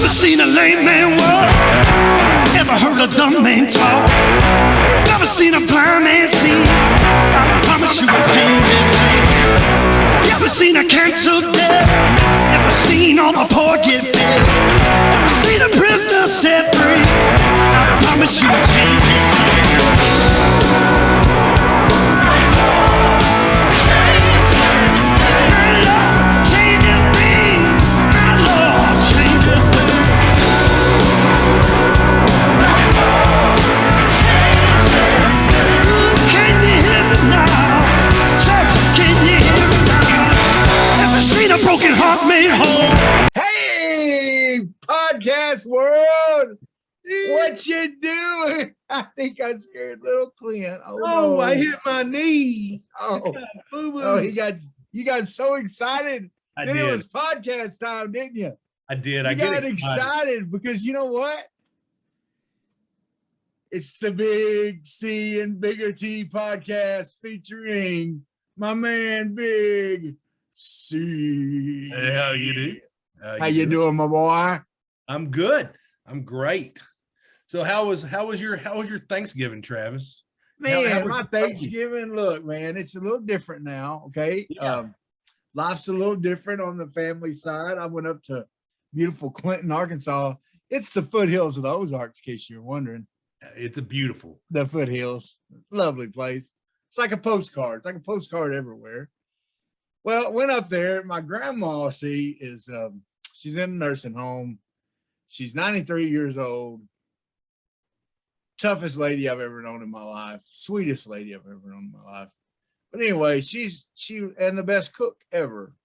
Never seen a lame man walk, never heard a dumb man talk, never seen a blind man see. I promise you will change his name. Never seen a canceled debt, never seen all the poor get fed, never seen a prisoner set free. I promise you will change his name. Broken heart made whole. Hey, podcast world, what you doing? I think I scared little Clint. Oh, no. I hit my knee. You got so excited. I Then did. it was podcast time, didn't you? I did. You I got get excited because you know what? It's the Big C and Bigger T podcast featuring my man Big C. Hey, how you do? How you doing, my boy? I'm good. I'm great. So how was your Thanksgiving, Travis? Man, how was my your Thanksgiving, look, man, it's a little different now. Okay. Yeah. Life's a little different on the family side. I went up to beautiful Clinton, Arkansas. It's the foothills of the Ozarks, in case you're wondering. It's a beautiful. The foothills, lovely place. It's like a postcard. It's like a postcard everywhere. Well, went up there. My grandma, is she's in a nursing home. She's 93 years old. Toughest lady I've ever known in my life. Sweetest lady I've ever known in my life. But anyway, she and the best cook ever.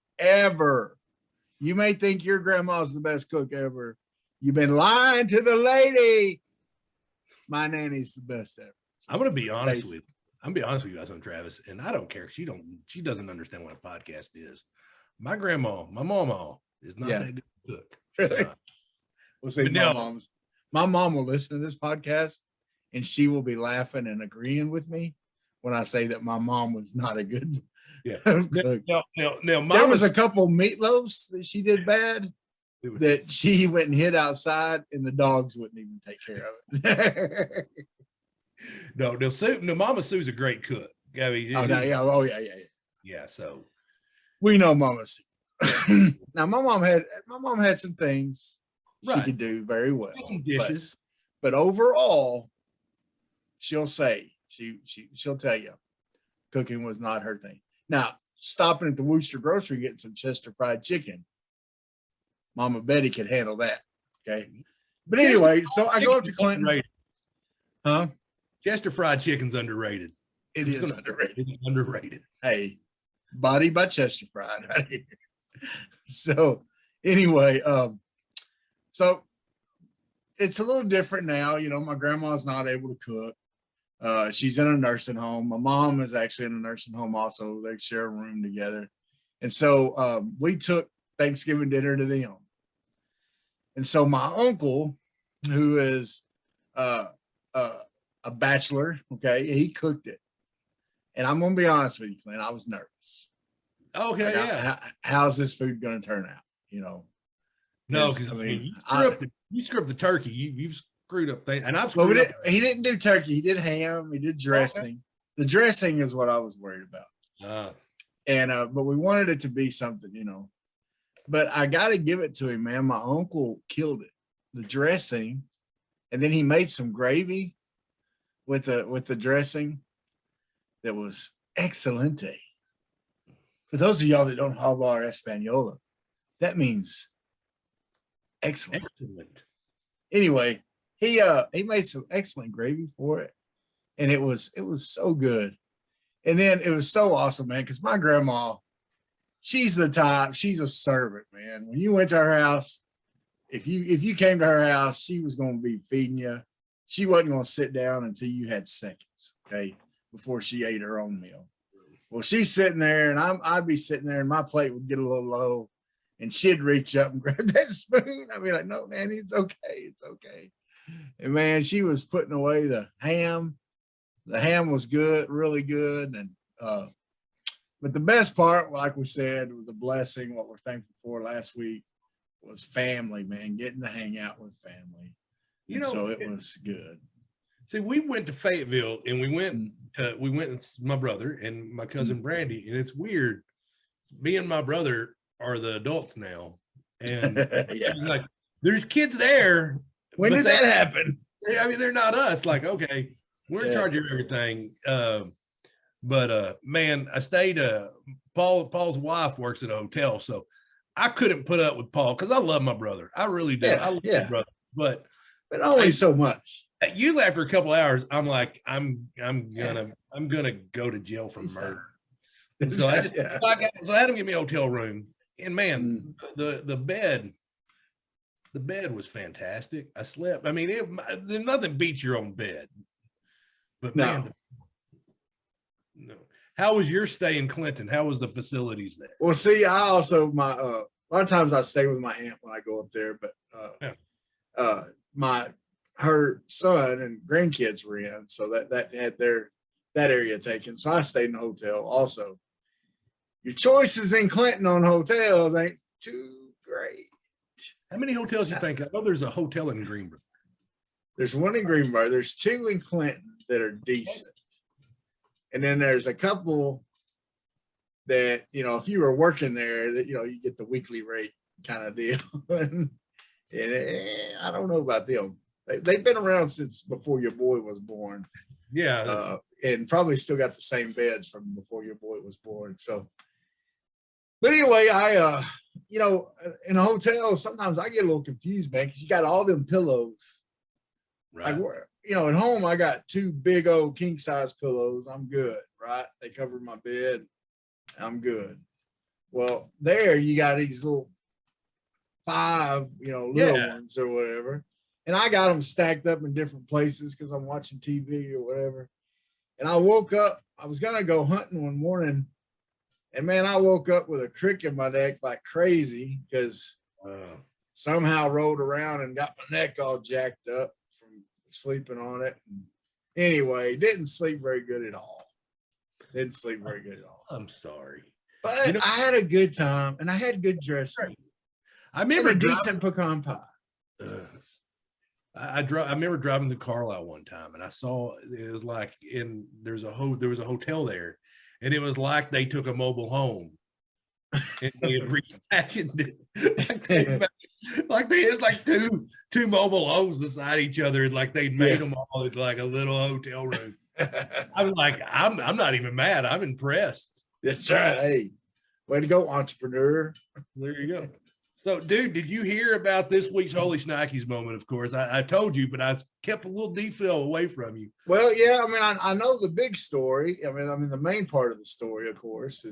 You may think your grandma's the best cook ever. You've been lying to the lady. My nanny's the best ever. I'm gonna be honest with you. I'm gonna be honest with you guys on Travis, and I don't care. She doesn't understand what a podcast is. My grandma, my mama is not that good a cook. Really? We'll say my mom will listen to this podcast and she will be laughing and agreeing with me when I say that my mom was not a good cook. Now, there was a couple meatloafs that she did bad that she went and hid outside and the dogs wouldn't even take care of it. No, Mama Sue's a great cook. Yeah. So we know Mama Sue. Now my mom had some things she could do very well. Some dishes. But overall, she'll say, she'll tell you cooking was not her thing. Now, stopping at the Wooster Grocery getting some Chester fried chicken, Mama Betty could handle that. Okay. But anyway, so I go up to Clinton. Underrated. Huh? Chester fried chicken's underrated. It is underrated. It's underrated. Hey, body by Chester fried. Right? So anyway, so it's a little different now. You know, my grandma's not able to cook. She's in a nursing home. My mom is actually in a nursing home also. They share a room together. And so we took Thanksgiving dinner to them. And so my uncle, who is a bachelor, okay, he cooked it. And I'm going to be honest with you, Clint, I was nervous. Okay, like, how's this food going to turn out? You know? No, because you screwed up the turkey. You've screwed up things, and I've screwed up. He didn't do turkey. He did ham. He did dressing. Okay. The dressing is what I was worried about. But we wanted it to be something, you know. But I got to give it to him, man. My uncle killed it. The dressing, and then he made some gravy with the dressing that was excelente. For those of y'all that don't hablar Española, that means excellent. Anyway, he made some excellent gravy for it, and it was so good. And then it was so awesome, man, because my grandma, she's the type, she's a servant, man. When you went to her house, if you came to her house, she was going to be feeding you. She wasn't going to sit down until you had seconds, okay, before she ate her own meal. Well, she's sitting there, and I'd be sitting there, and my plate would get a little low, and she'd reach up and grab that spoon. I'd be like, "No, Nanny, it's okay, it's okay." And man, she was putting away the ham. The ham was good, really good, and but the best part, like we said, was a blessing. What we're thankful for last week was family, man, getting to hang out with family. So it was good. See, we went to Fayetteville and we went, it's my brother and my cousin Brandy, and it's weird. Me and my brother are the adults now. And like, there's kids there. When did that happen? I mean, they're not us. Like, okay, we're in charge of everything. But man, I stayed, Paul's wife works at a hotel. So I couldn't put up with Paul because I love my brother. I really do. I love my brother. But only so much. Usually after a couple of hours, I'm like, I'm gonna go to jail for murder. So I had him give me a hotel room, and man, the bed was fantastic. I slept. I mean, there's nothing beats your own bed. But man, how was your stay in Clinton? How was the facilities there? Well, see, I also a lot of times I stay with my aunt when I go up there, but her son and grandkids were in, so that had that area taken. So I stayed in a hotel also. Your choices in Clinton on hotels ain't too great. How many hotels you think? I know there's a hotel in Greenbrier. There's one in Greenbrier. There's two in Clinton that are decent. And then there's a couple that, if you were working there, that, you get the weekly rate kind of deal. and I don't know about them. They've been around since before your boy was born. Yeah. And probably still got the same beds from before your boy was born. So, but anyway, I, in a hotel, sometimes I get a little confused, man, because you got all them pillows. Right. Like, at home, I got two big old king size pillows. I'm good, right? They cover my bed. I'm good. Well, there you got these little 5, little ones or whatever. And I got them stacked up in different places because I'm watching TV or whatever. And I woke up, I was going to go hunting one morning. And man, I woke up with a crick in my neck like crazy because somehow rolled around and got my neck all jacked up from sleeping on it. And anyway, didn't sleep very good at all. I'm sorry. But I had a good time and I had good dressing. I remember a decent pecan pie. I remember driving to Carlisle one time and I saw it was like there was a hotel there, and it was like they took a mobile home and they had refashioned it. like they had like two mobile homes beside each other, and like they'd made them all into like a little hotel room. I'm like, I'm not even mad. I'm impressed. That's right. Hey, way to go, entrepreneur. There you go. So, dude, did you hear about this week's Holy Shnikes moment? Of course, I told you, but I kept a little detail away from you. Well, yeah, I mean, I know the big story. I mean, the main part of the story, of course,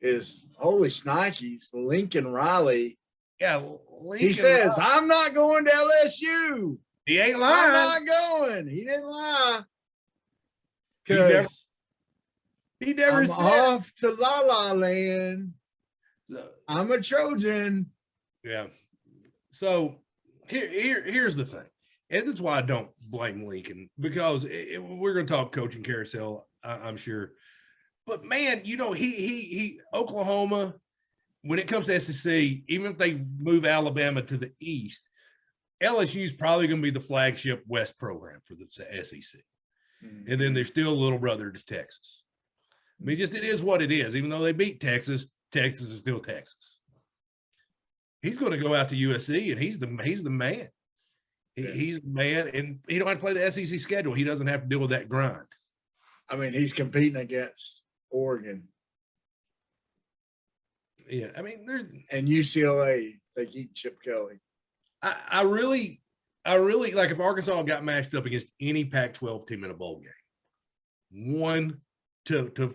is Holy Shnikes, Lincoln Riley. Yeah, he says, Riley. I'm not going to LSU. He ain't lying. I'm not going. He didn't lie. He never I'm said. Off to La La Land. I'm a Trojan. Yeah. So here's the thing. And that's why I don't blame Lincoln, because we're going to talk coaching carousel, I'm sure. But man, he Oklahoma, when it comes to SEC, even if they move Alabama to the East, LSU is probably going to be the flagship West program for the SEC. Mm-hmm. And then they're still a little brother to Texas. I mean, it is what it is. Even though they beat Texas, Texas is still Texas. He's going to go out to USC, and he's the man. He's the man, and he don't have to play the SEC schedule. He doesn't have to deal with that grind. I mean, he's competing against Oregon. Yeah, I mean, and UCLA. They keep Chip Kelly. I really like if Arkansas got matched up against any Pac-12 team in a bowl game, 1 to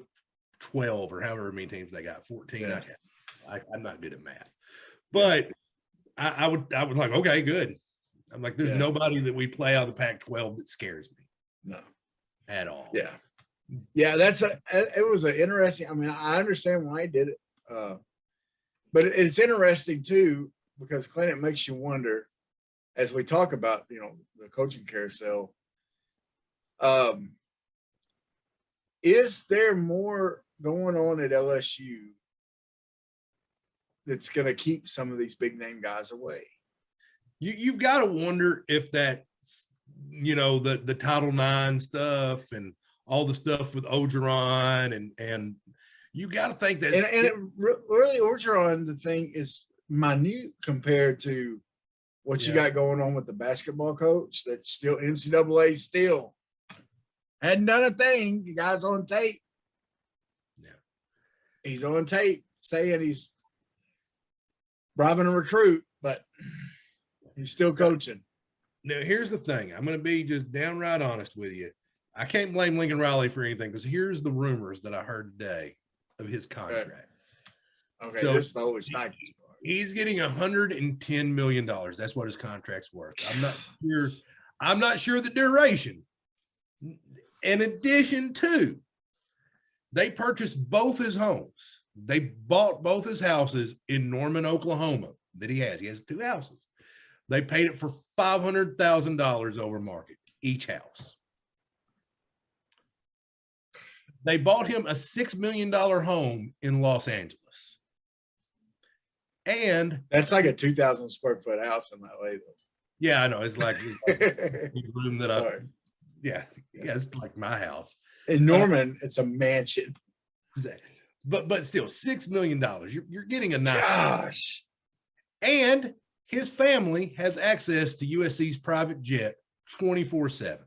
12 or however many teams they got, 14. Yeah. I'm not good at math, but I would like, okay, good. I'm like, there's nobody that we play out of the Pac-12 that scares me. No, at all. Yeah. Yeah. It was an interesting, I mean, I understand why he did it. But it's interesting too, because Clint, it makes you wonder as we talk about, the coaching carousel, is there more going on at LSU that's going to keep some of these big name guys away. You've got to wonder if that, the Title IX stuff and all the stuff with Orgeron and you got to think that. Really, Orgeron, the thing is minute compared to what you got going on with the basketball coach. That's still NCAA still hadn't done a thing. The guy's on tape. Yeah, he's on tape saying he's bribing a recruit, but he's still coaching. Now, here's the thing. I'm going to be just downright honest with you. I can't blame Lincoln Riley for anything because here's the rumors that I heard today of his contract. Okay, so this is always nice. He's getting $110 million. That's what his contract's worth. I'm not sure the duration. In addition to, they purchased both his homes. They bought both his houses in Norman, Oklahoma that he has. He has 2 houses. They paid it for $500,000 over market, each house. They bought him a $6 million home in Los Angeles. And that's like a 2,000 square foot house in LA, though. Yeah, I know. It's like a room that it's like my house. In Norman, it's a mansion. But still, $6 million. You're getting a nice gosh. And his family has access to USC's private jet 24/7.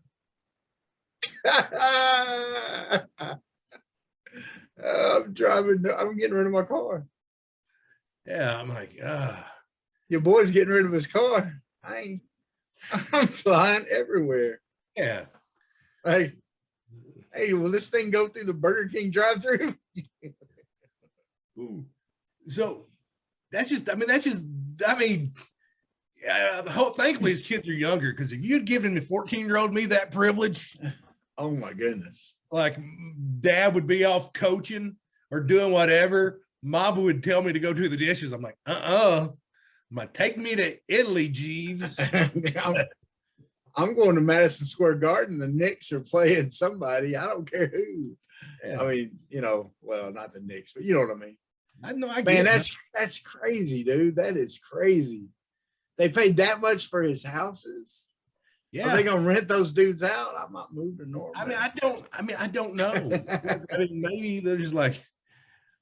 I'm getting rid of my car. Yeah, I'm like, your boy's getting rid of his car. I'm flying everywhere. Yeah. Hey, will this thing go through the Burger King drive-through? So thankfully his kids are younger, because if you'd given the 14-year-old me that privilege, oh my goodness, like dad would be off coaching or doing whatever, mom would tell me to go do the dishes. I'm like, take me to Italy, Jeeves. I'm going to Madison Square Garden. The Knicks are playing somebody. I don't care who. Yeah. I mean, well, not the Knicks, but you know what I mean. I know. Man, that's crazy, dude. That is crazy. They paid that much for his houses. Yeah. Are they gonna rent those dudes out? I might move to Norman. I don't know. Maybe they're just like,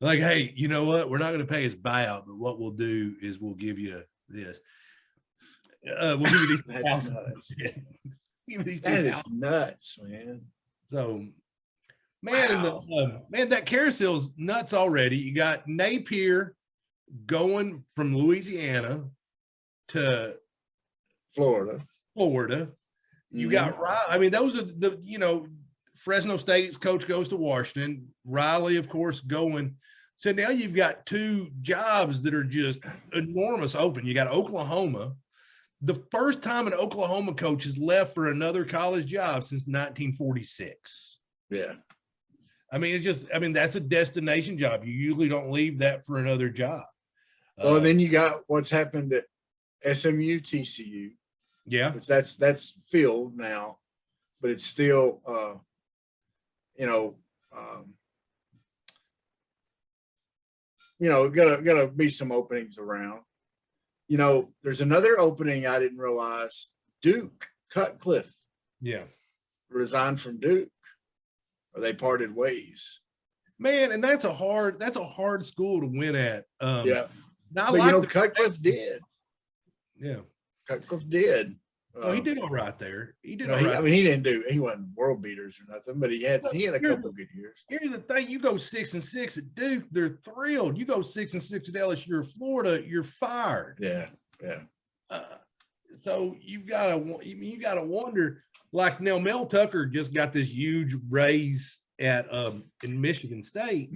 hey, you know what? We're not going to pay his buyout, but what we'll do is we'll give you this. We'll give you these. That's nuts. That is nuts, man. So, man, that carousel's nuts already. You got Napier going from Louisiana to Florida. You got Riley. Those are the Fresno State's coach goes to Washington. Riley, of course, going. So now you've got 2 jobs that are just enormous open. You got Oklahoma. The first time an Oklahoma coach has left for another college job since 1946. Yeah. That's a destination job. You usually don't leave that for another job. Well, then you got what's happened at SMU, TCU. Yeah. Which that's filled now, but it's still, gonna be some openings around. There's another opening I didn't realize. Duke, Cutcliffe. Yeah. Resigned from Duke, or they parted ways. Man, and that's a hard school to win at. Yeah. But Cutcliffe did. Yeah. Cutcliffe did. He did all right there. He did all right. He wasn't world beaters or nothing, but he had a couple good years. Here's the thing: you go 6-6 at Duke, they're thrilled. You go 6-6 at LSU or Florida, you're fired. Yeah. So you gotta wonder. Like now, Mel Tucker just got this huge raise at in Michigan State,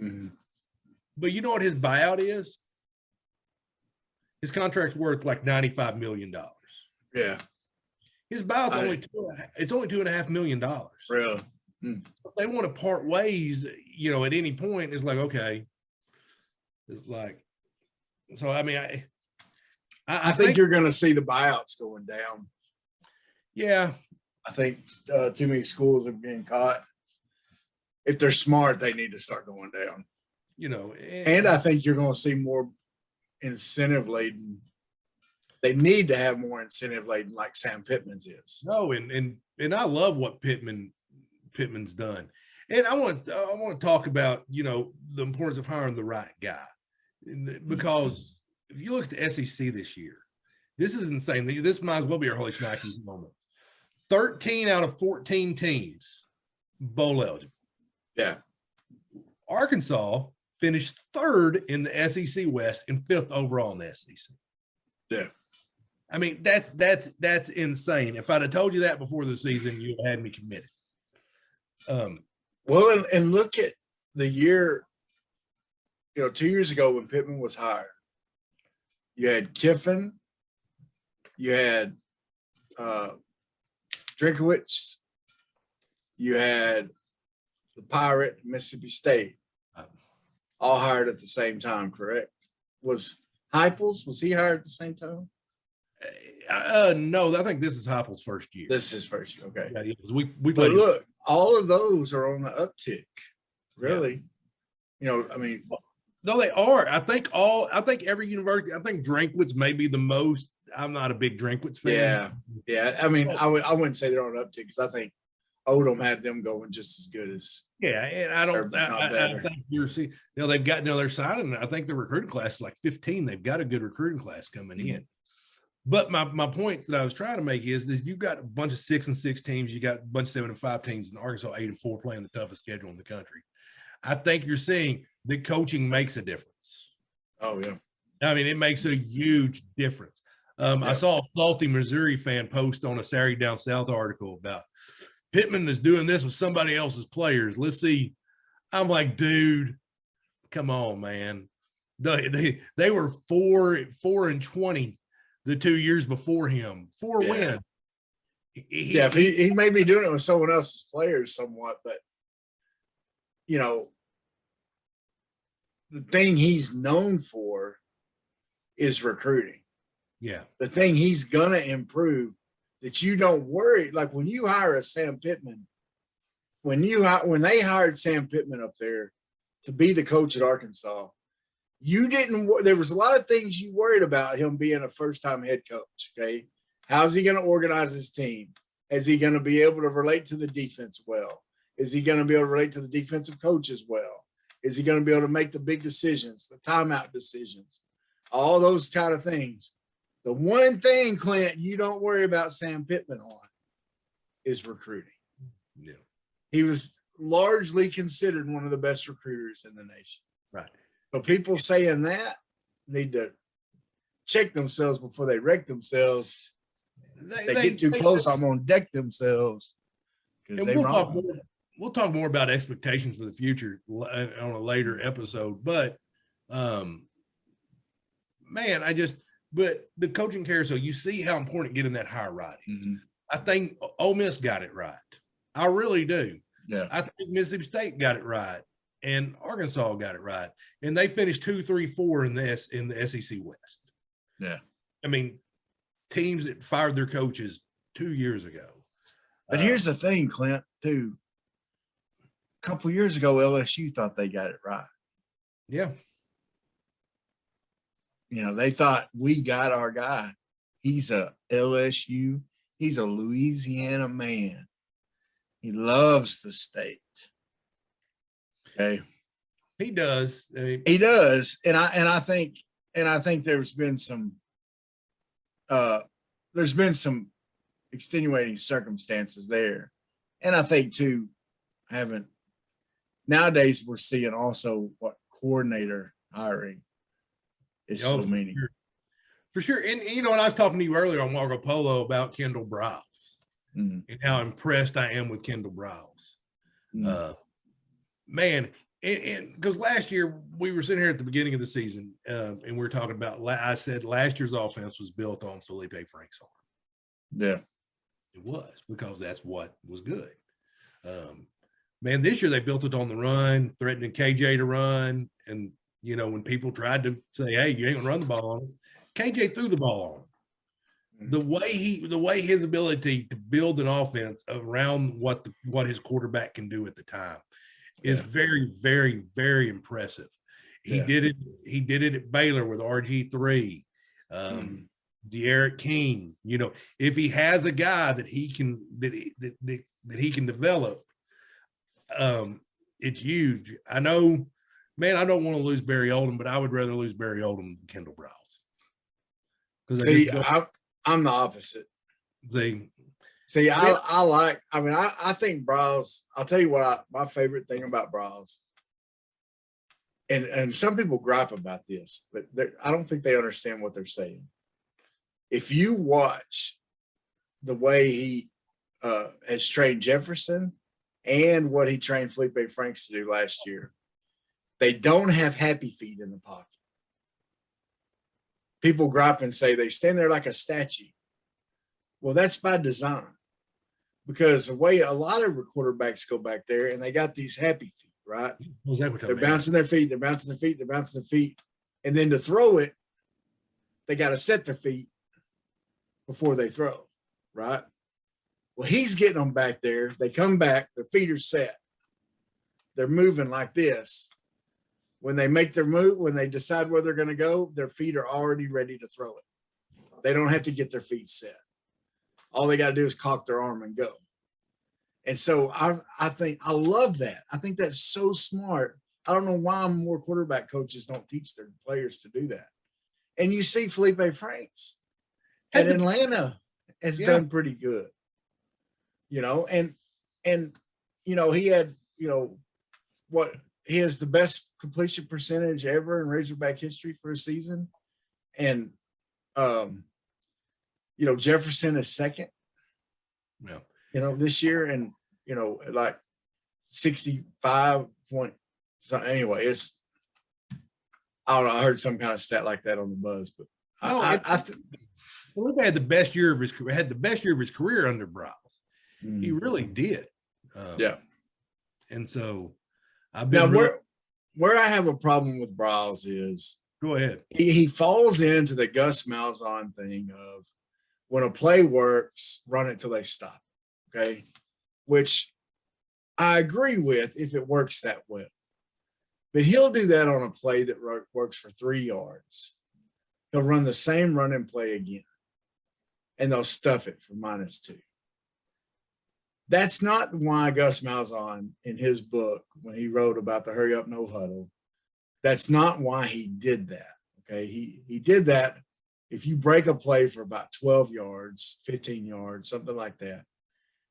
but you know what his buyout is? His contract's worth like $95 million. Yeah. His buyout's only $2.5 million. Really? If they want to part ways, at any point, it's like, okay. It's like, so I think you're going to see the buyouts going down. Yeah. I think too many schools are being caught. If they're smart, they need to start going down. And I think you're going to see more incentive laden. They need to have more incentive laden like Sam Pittman's is. No, and I love what Pittman's done. And I want to talk about, the importance of hiring the right guy. Because if you look at the SEC this year, this is insane. This might as well be our Holy Schneikes moment. 13 out of 14 teams bowl eligible. Yeah. Arkansas finished third in the SEC West and fifth overall in the SEC. Yeah. I mean, that's insane. If I'd have told you that before the season, you'd have had me committed. Well, and look at the year, 2 years ago when Pittman was hired, you had Kiffin, you had Drinkowitz, you had the Pirate, Mississippi State, all hired at the same time, correct? Was he hired at the same time? No, I think this is Heupel's first year. This is his first year, okay. Yeah, we But played. look, all of those are on the uptick, really. Yeah. No, they are. I think every university, I think Drinkwitz may be the most. I'm not a big Drinkwitz fan. Yeah. I mean, I wouldn't say they're on uptick because I think Odom had them going just as good as. Yeah, and I think you're seeing. They've got they're signing. I think the recruiting class is like 15. They've got a good recruiting class coming in. But my point that I was trying to make is you've got a bunch of 6-6 teams. You got a bunch of 7-5 teams, and Arkansas 8-4 playing the toughest schedule in the country. I think you're seeing that coaching makes a difference. Oh yeah, I mean it makes a huge difference. I saw a salty Missouri fan post on a Saturday Down South article about Pittman is doing this with somebody else's players. Let's see. I'm like, dude, come on, man. They were 4-20 the 2 years before him. 4 wins. He may be doing it with someone else's players somewhat, but the thing he's known for is recruiting. Yeah. The thing he's gonna improve that you don't worry. Like when you hire a Sam Pittman, when they hired Sam Pittman up there to be the coach at Arkansas, there was a lot of things you worried about him being a first-time head coach. Okay. How's he going to organize his team? Is he going to be able to relate to the defense well? Is he going to be able to relate to the defensive coaches well? Is he going to be able to make the big decisions, the timeout decisions, all those kind of things? The one thing, Clint, you don't worry about Sam Pittman on is recruiting. Yeah. He was largely considered one of the best recruiters in the nation. Right. But people saying that need to check themselves before they wreck themselves. They get too close, I'm going to deck themselves. We'll talk more about expectations for the future on a later episode. But, man, but the coaching carousel, you see how important getting that hire right is. Mm-hmm. I think Ole Miss got it right. I really do. Yeah. I think Mississippi State got it right. And Arkansas got it right. And they finished 2-3-4 in the SEC West. Yeah. I mean, teams that fired their coaches 2 years ago. But here's the thing, Clint, too. A couple of years ago, LSU thought they got it right. Yeah. They thought we got our guy. He's a LSU. He's a Louisiana man. He loves the state. Okay. He does. He does. And I think there's been some extenuating circumstances there. And I think too, nowadays we're seeing also what coordinator hiring is so meaning. For sure. And and I was talking to you earlier on Marco Polo about Kendall Briles and how impressed I am with Kendall Briles. Man, and because last year we were sitting here at the beginning of the season and we were talking about, I said last year's offense was built on Felipe Frank's arm. Yeah. It was, because that's what was good. Man, this year they built it on the run, threatening KJ to run. And, when people tried to say, hey, you ain't gonna run the ball on us, KJ threw the ball on him. The way his ability to build an offense around what his quarterback can do at the time is very, very, very impressive. He did it. He did it at Baylor with RG3, De'Aaron King. You know, if he has a guy that he can that he can develop, it's huge. I know, man. I don't want to lose Barry Oldham, but I would rather lose Barry Oldham than Kendall Browse. See, I'm the opposite. See, I think Browse. I'll tell you what. My favorite thing about Browse. And some people gripe about this, but I don't think they understand what they're saying. If you watch the way he has trained Jefferson and what he trained Felipe Franks to do last year, they don't have happy feet in the pocket. People gripe and say they stand there like a statue. Well, that's by design, because the way a lot of quarterbacks go back there and they got these happy feet. Right? They're bouncing their feet. They're bouncing their feet. They're bouncing their feet. And then to throw it, they got to set their feet before they throw. Right? Well, he's getting them back there. They come back. Their feet are set. They're moving like this. When they make their move, when they decide where they're going to go, their feet are already ready to throw it. They don't have to get their feet set. All they got to do is cock their arm and go. And so I think I love that. I think that's so smart. I don't know why more quarterback coaches don't teach their players to do that. And you see Felipe Franks at Atlanta has done pretty good. You know, and you know, he had, you know, he has the best completion percentage ever in Razorback history for a season. And you know, Jefferson is second. Yeah. You know, this year, and, you know, like 65 point something. Anyway, I don't know. I heard some kind of stat like that on the buzz, but Felipe had the best year of his career. Had the best year of his career under Browse. He really did. Yeah. And so I've been now where I have a problem with Browse is, go ahead. He falls into the Gus Malzahn thing of, when a play works, run it till they stop. Okay, which I agree with if it works that well. But he'll do that on a play that works for 3 yards. He'll run the same run and play again, and they'll stuff it for -2. That's not why Gus Malzahn, in his book, when he wrote about the hurry up, no huddle, that's not why he did that. Okay, he did that. If you break a play for about 12 yards, 15 yards, something like that,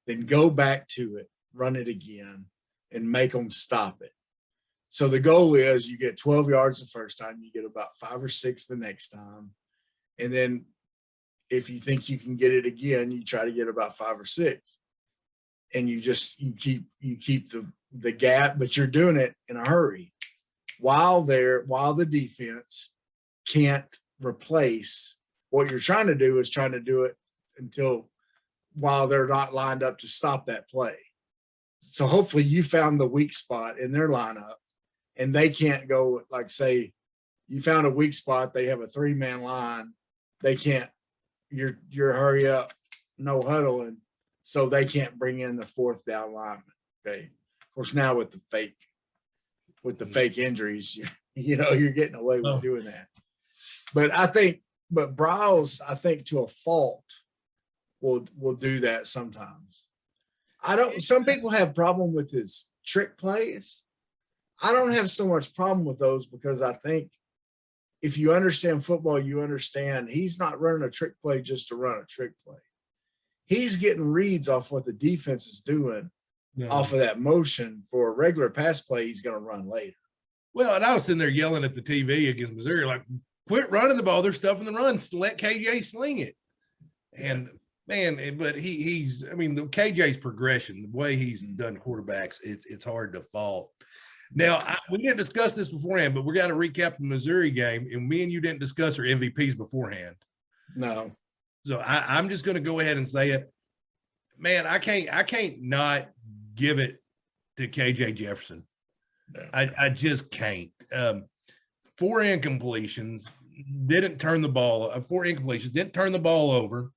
then go back to it, run it again, and make them stop it. So the goal is you get 12 yards the first time, you get about 5 or 6 the next time. And then if you think you can get it again, you try to get about 5 or 6. And you keep the gap, but you're doing it in a hurry while the defense can't replace what you're trying to do. Is trying to do it while they're not lined up to stop that play. So hopefully you found the weak spot in their lineup, and they can't go, like, say you found a weak spot, they have a 3-man line, they can't, you're hurry up, no huddle, and so they can't bring in the 4th down lineman. Okay. Of course, now with the fake injuries, you're getting away with doing that. But Browse, I think to a fault, will do that sometimes. Some people have problem with his trick plays. I don't have so much problem with those, because I think if you understand football, you understand he's not running a trick play just to run a trick play. He's getting reads off what the defense is doing off of that motion for a regular pass play he's going to run later. Well, and I was sitting there yelling at the TV against Missouri, like, quit running the ball. They're stuffing the run. Let KJ sling it. And man, but he's, I mean, the KJ's progression, the way he's done quarterbacks, it's hard to fault. Now, we didn't discuss this beforehand, but we got to recap the Missouri game. And me and you didn't discuss our MVPs beforehand. No. So I'm just going to go ahead and say it. Man, I can't not give it to KJ Jefferson. No. I just can't. 4 incompletions, didn't turn the ball. 4 incompletions, didn't turn the ball over.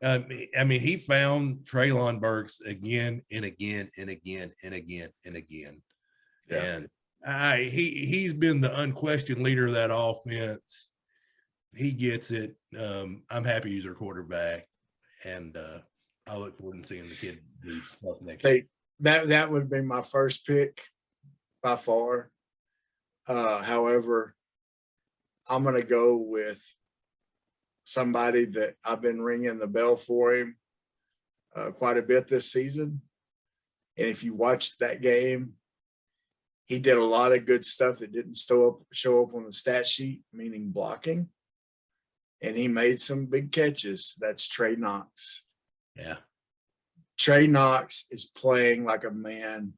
I mean, he found Treylon Burks again and again and again and again and again. Yeah. And He's been the unquestioned leader of that offense. He gets it. I'm happy he's our quarterback, and I look forward to seeing the kid do stuff next year. That would be my first pick by far. However, I'm going to go with somebody that I've been ringing the bell for him quite a bit this season. And if you watched that game, he did a lot of good stuff that didn't show up on the stat sheet, meaning blocking. And he made some big catches. That's Trey Knox. Yeah. Trey Knox is playing like a man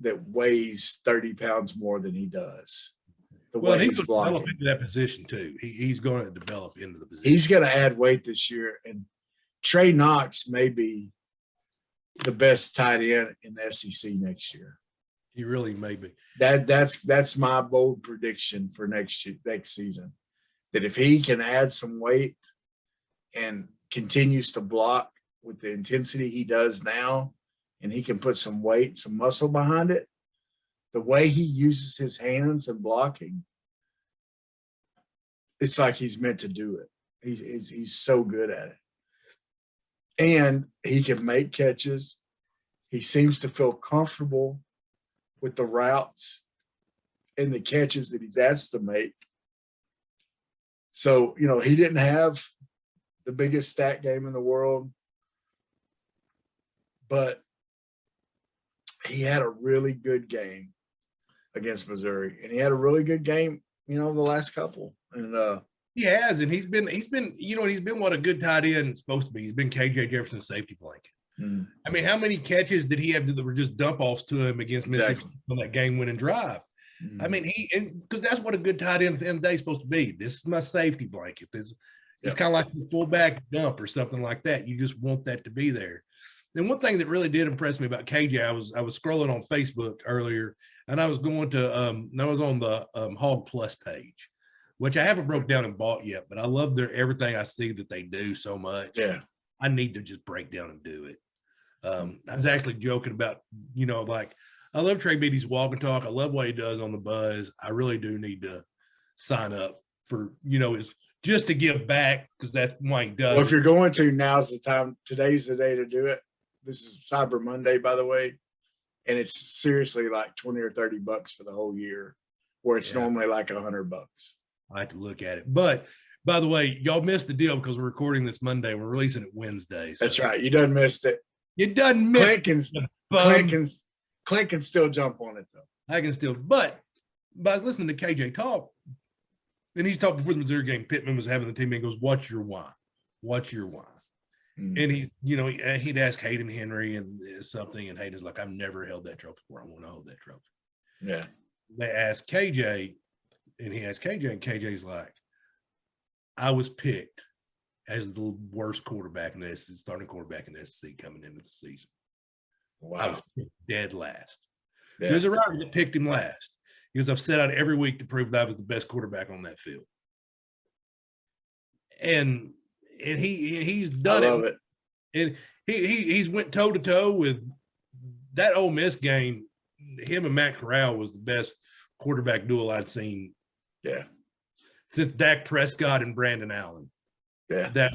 that weighs 30 pounds more than he does. Well, he's going to develop into that position too. He's going to develop into the position. He's going to add weight this year. And Trey Knox may be the best tight end in the SEC next year. He really may be. That's my bold prediction for next season. That if he can add some weight and continues to block with the intensity he does now, and he can put some weight, some muscle behind it, the way he uses his hands and blocking, it's like he's meant to do it. He's so good at it. And he can make catches. He seems to feel comfortable with the routes and the catches that he's asked to make. So, he didn't have the biggest stat game in the world, but he had a really good game against Missouri, and he had a really good game, the last couple. And he has, and he's been, what a good tight end is supposed to be. He's been KJ Jefferson's safety blanket. Mm. I mean, how many catches did he have that were just dump offs to him against Mississippi on that game-winning drive? Mm. I mean, because that's what a good tight end at the end of the day is supposed to be. This is my safety blanket. It's kind of like a fullback dump or something like that. You just want that to be there. And one thing that really did impress me about KJ, I was scrolling on Facebook earlier, and I was going to I was on the Hog Plus page, which I haven't broke down and bought yet, but I love everything I see that they do so much. Yeah, I need to just break down and do it. I was actually joking about, like, I love Trey Beatty's walk and talk. I love what he does on the buzz. I really do need to sign up for, just to give back, because that's why he does. Well, if you're going to, now's the time. Today's the day to do it. This is Cyber Monday, by the way. And it's seriously like $20 or $30 for the whole year, where it's normally like $100. I have to look at it. But by the way, y'all missed the deal because we're recording this Monday. We're releasing it Wednesday. So. That's right. You done missed it. You done missed it. Clint can still jump on it, though. I can still. But by listening to KJ talk, and he's talking before the Missouri game, Pittman was having the team and goes, "What's your why? What's your why?" Mm-hmm. And he'd ask Hayden Henry and something, and Hayden's like, "I've never held that trophy before. I want to hold that trophy." Yeah. They asked KJ, and he asked KJ, and KJ's like, "I was picked as the worst quarterback in this starting quarterback in the SEC coming into the season. Wow. I was picked dead last." Yeah. There's a writer that picked him last. Because I've set out every week to prove that I was the best quarterback on that field. And he's done it. I love it. And he's went toe to toe with that Ole Miss game. Him and Matt Corral was the best quarterback duel I'd seen. Yeah. Since Dak Prescott and Brandon Allen. Yeah. That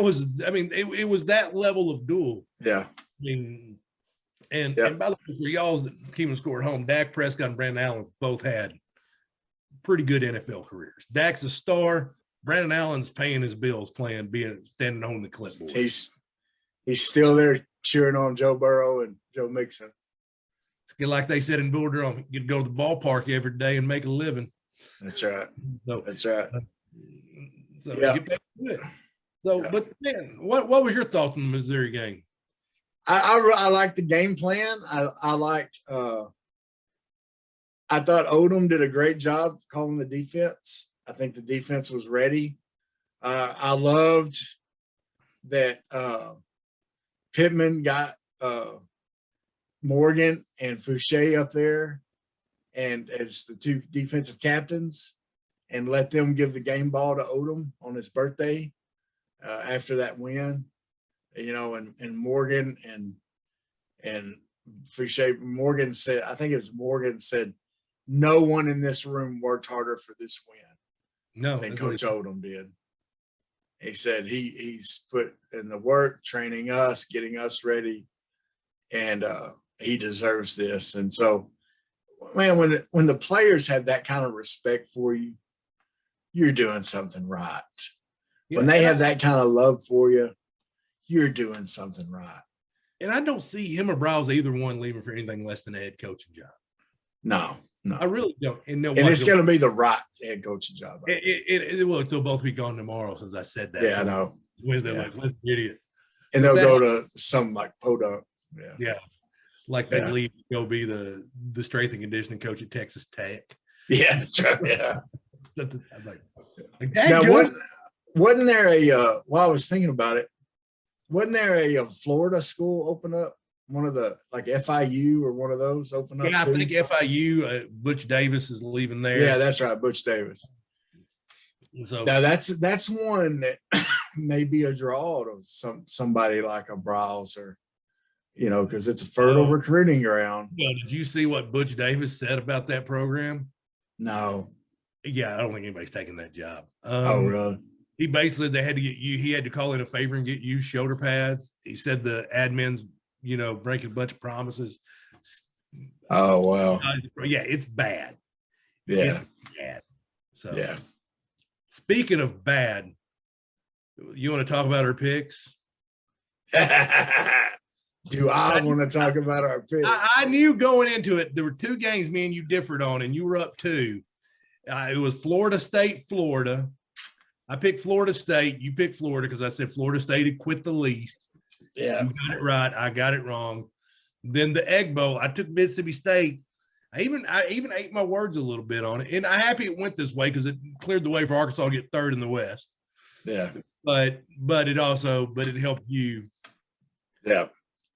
was. I mean, it was that level of duel. Yeah. I mean. And by the way, for y'all that keep score at home, Dak Prescott and Brandon Allen both had pretty good NFL careers. Dak's a star. Brandon Allen's paying his bills, standing on the clipboard. He's still there cheering on Joe Burrow and Joe Mixon. It's like they said in Bull Durham, you go to the ballpark every day and make a living. That's right. That's right. So get back to it. So, but man, what was your thoughts on the Missouri game? I like the game plan. I liked. I thought Odom did a great job calling the defense. I think the defense was ready. I loved that Pittman got Morgan and Fouché up there, and as the two defensive captains, and let them give the game ball to Odom on his birthday after that win. And Morgan and free shape. Morgan said, I think it was Morgan said, no one in this room worked harder for this win than Coach Odom did. He said he's put in the work, training us, getting us ready, and he deserves this. And so, man, when the players have that kind of respect for you, you're doing something right. When they have that kind of love for you, you're doing something right. And I don't see him or Browse either one leaving for anything less than a head coaching job. No. I really don't. And it's going to be the right head coaching job. They'll both be gone tomorrow since I said that. Yeah, I know. Wednesday, like, let's get it. And they'll go to some like Podunk. Yeah. Like they leave to go be the strength and conditioning coach at Texas Tech. Yeah, that's right. Yeah. Now, wasn't there while I was thinking about it, wasn't there a Florida school open up? One of the like FIU or one of those open up? Yeah, I think FIU, Butch Davis is leaving there. Yeah, that's right, Butch Davis. So now that's one that may be a draw to somebody like a Browse or, because it's a fertile recruiting ground. Yeah, did you see what Butch Davis said about that program? No. Yeah, I don't think anybody's taking that job. Oh, really? He basically he had to call in a favor and get you shoulder pads. He said the admins, breaking a bunch of promises. Oh, wow. Yeah, it's bad. Yeah. It's bad. So, yeah. Speaking of bad, you want to talk about our picks? Do I want to talk about our picks? I knew going into it, there were two games me and you differed on, and you were up 2. It was Florida State, Florida. I picked Florida State. You picked Florida because I said Florida State had quit the least. Yeah. You got it right. I got it wrong. Then the Egg Bowl, I took Mississippi State. I even ate my words a little bit on it. And I'm happy it went this way because it cleared the way for Arkansas to get 3rd in the West. Yeah. But it helped you. Yeah.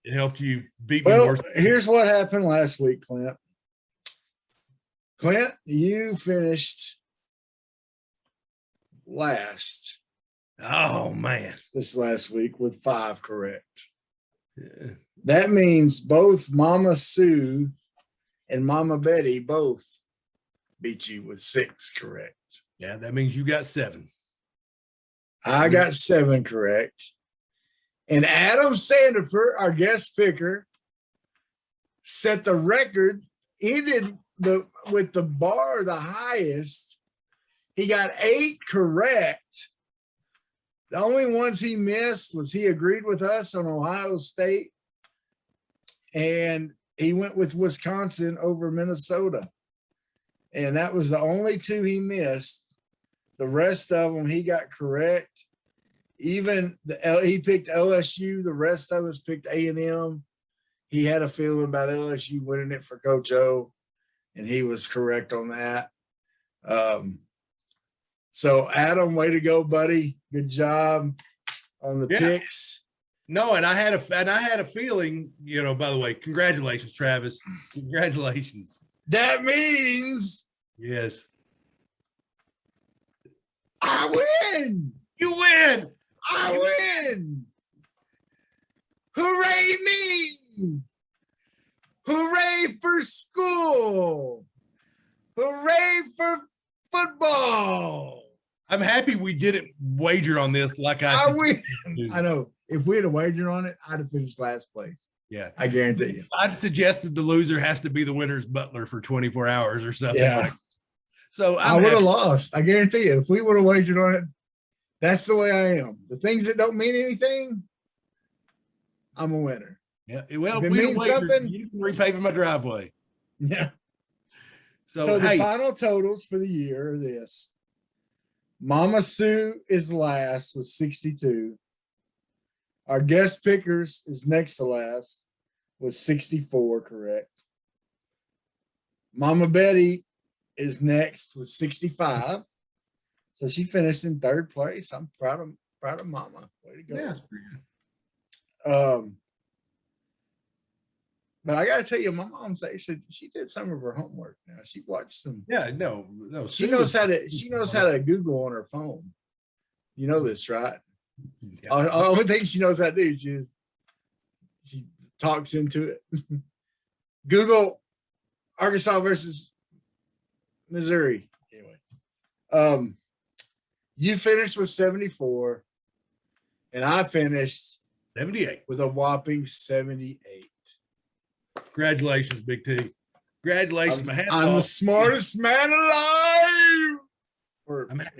It helped you beat me. Well, here's what happened last week, Clint. Clint, you finished last. Oh, man. This last week with 5 correct. Yeah. That means both Mama Sue and Mama Betty both beat you with 6 correct. Yeah, that means you got 7. I got 7 correct. And Adam Sandiford, our guest picker, set the record, ended with the bar the highest. He got 8 correct. The only ones he missed was he agreed with us on Ohio State, and he went with Wisconsin over Minnesota. And that was the only 2 he missed. The rest of them he got correct. Even he picked LSU. The rest of us picked A&M. He had a feeling about LSU winning it for Coach O, and he was correct on that. So Adam, way to go, buddy. Good job on the picks. No, and I had a feeling, by the way, congratulations, Travis. Congratulations. That means yes. I win. You win. I win. Hooray me. Hooray for school. Hooray for football. I'm happy we didn't wager on this like I win. I know. If we had a wager on it, I'd have finished last place. Yeah. I guarantee you. I'd suggested the loser has to be the winner's butler for 24 hours or something. Yeah. So I would have lost. I guarantee you. If we would have wagered on it, that's the way I am. The things that don't mean anything, I'm a winner. Yeah. Well, if it means something, you can repave my driveway. Yeah. So the final totals for the year are this. Mama Sue is last with 62. Our guest pickers is next to last with 64 correct. Mama Betty is next with 65. So she finished in 3rd place. I'm proud of Mama. Way to go. Yeah, that's pretty good. But I gotta tell you, my mom said she did some of her homework. Now she watched some. Yeah, no. She knows how to Google on her phone. You know this, right? Yeah. The only thing she knows how to do is she talks into it. Google Arkansas versus Missouri. Anyway, you finished with 74, and I finished 78 with a whopping 78. Congratulations, Big T. Congratulations. I'm the smartest man alive.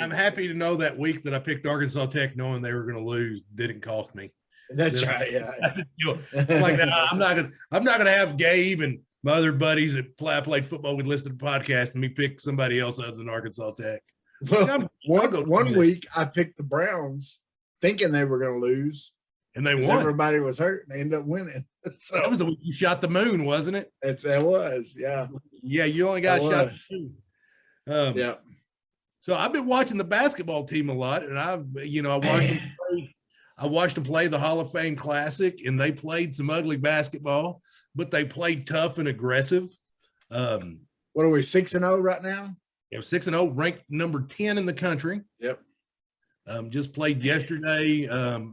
I'm happy to know that week that I picked Arkansas Tech knowing they were going to lose didn't cost me. That's right. Yeah. I'm like, nah, I'm not gonna have Gabe and my other buddies that played football with listen to the podcast and me pick somebody else other than Arkansas Tech. Well, one week I picked the Browns thinking they were going to lose, and they won. Everybody was hurt, and they ended up winning. So that was the week you shot the moon, wasn't it? That was, yeah. Yeah, you only got shot the moon. Yeah. So I've been watching the basketball team a lot, and I watched them play the Hall of Fame Classic, and they played some ugly basketball, but they played tough and aggressive. What are we, 6-0 right now? Yeah, 6-0, ranked number 10 in the country. Yep. Just played yesterday.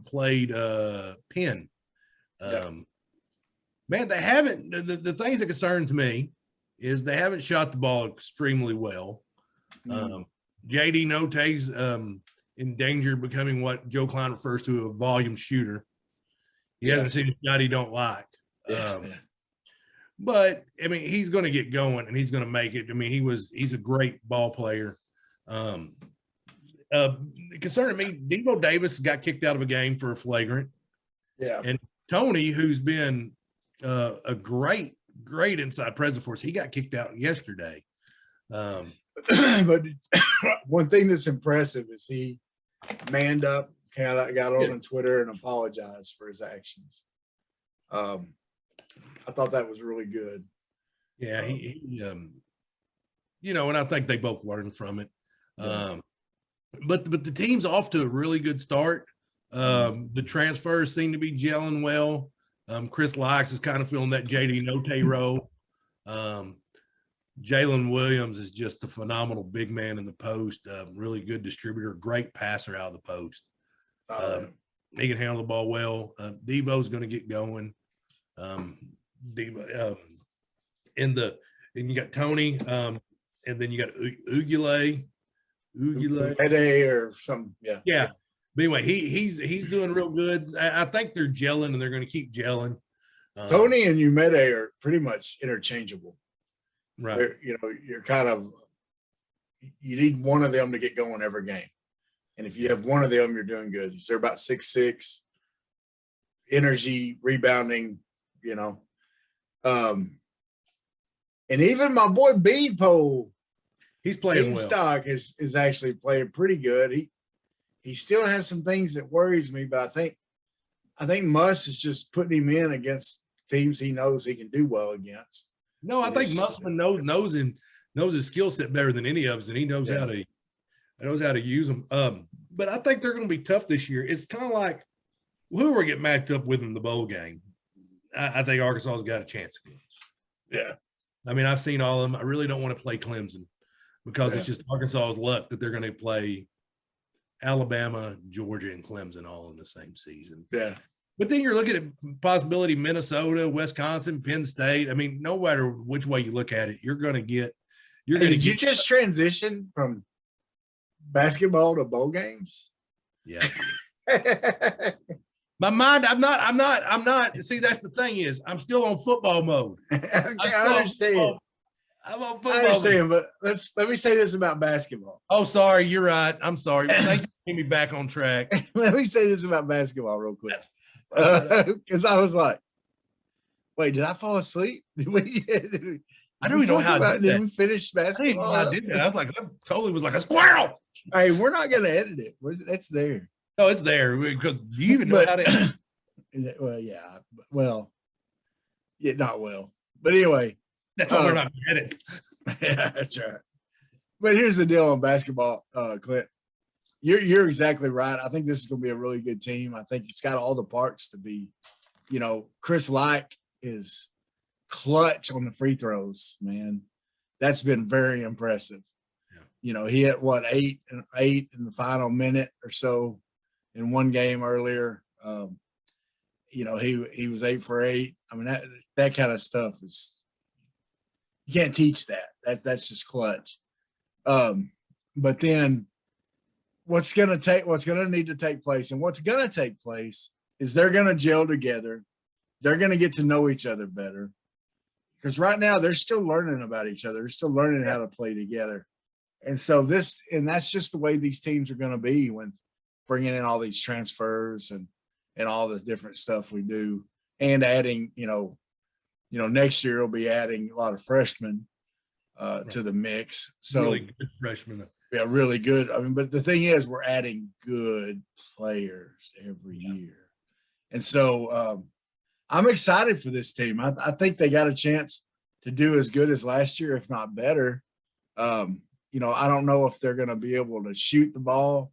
Played Penn. Yep. Man, they haven't. The things that concerns me is they haven't shot the ball extremely well. JD Notae's in danger of becoming what Joe Klein refers to a volume shooter. He hasn't seen a shot he don't like. But I mean, he's going to get going and he's going to make it. I mean, he's a great ball player. Concerning me, Devo Davis got kicked out of a game for a flagrant. Yeah. And Tony, who's been a great inside presence for us, he got kicked out yesterday. But one thing that's impressive is he manned up, got on Twitter and apologized for his actions. I thought that was really good. Yeah, he and I think they both learned from it. But the team's off to a really good start. The transfers seem to be gelling well. Chris Lykes is kind of feeling that JD Notae role. Jalen Williams is just a phenomenal big man in the post, really good distributor, great passer out of the post. He can handle the ball well. Devo's going to get going. Devo, and you got Tony, and then you got Ugule or something. Yeah. Yeah. But anyway, he's doing real good. I think they're gelling and they're going to keep gelling. Tony and Umede are pretty much interchangeable. Right. You're kind of, you need one of them to get going every game. And if you have one of them, you're doing good. They're about 6'6", energy, rebounding, and even my boy Beanpole, he's playing Beanstalk well. is actually playing pretty good. He still has some things that worries me, but I think Muss is just putting him in against teams he knows he can do well against. No, I think Musselman knows his skill set better than any of us, and he knows how to use them. But I think they're going to be tough this year. It's kind of like whoever get matched up with in the bowl game. I think Arkansas's got a chance against. Yeah. I mean, I've seen all of them. I really don't want to play Clemson because it's just Arkansas's luck that they're going to play Alabama, Georgia, and Clemson all in the same season. Yeah. But then you're looking at possibility Minnesota, Wisconsin, Penn State. I mean, no matter which way you look at it, you're going to get. Did you just transition from basketball to bowl games? Yeah. My mind, I'm not. See, that's the thing is, I'm still on football mode. I understand. I'm on football. I understand, but let me say this about basketball. Oh, sorry, you're right. I'm sorry. Thank you for getting me back on track. Let me say this about basketball real quick. Because I was like, wait, did I fall asleep? I don't even know how I did that. Did we finish basketball? I did that. I was like, I totally was like a squirrel. Hey, we're not going to edit it. That's there. No, it's there because do you even know how to? Well, yeah. Well, yeah, not well. But anyway, that's why we're not going to edit. Yeah, that's right. But here's the deal on basketball, Clint. You're exactly right. I think this is going to be a really good team. I think it's got all the parts to be. Chris Like is clutch on the free throws, man. That's been very impressive. Yeah. He hit eight in the final minute or so in one game earlier. He was 8 for 8. I mean, that kind of stuff is You can't teach that. That's just clutch. But then what's going to need to take place, and what's going to take place is they're going to gel together. They're going to get to know each other better, because right now they're still learning about each other. They're still learning how to play together. And so that's just the way these teams are going to be when bringing in all these transfers and all the different stuff we do, and adding, next year we'll be adding a lot of freshmen to the mix. So really good freshmen. Yeah, really good. I mean, but the thing is, we're adding good players every year. And so I'm excited for this team. I think they got a chance to do as good as last year, if not better. I don't know if they're going to be able to shoot the ball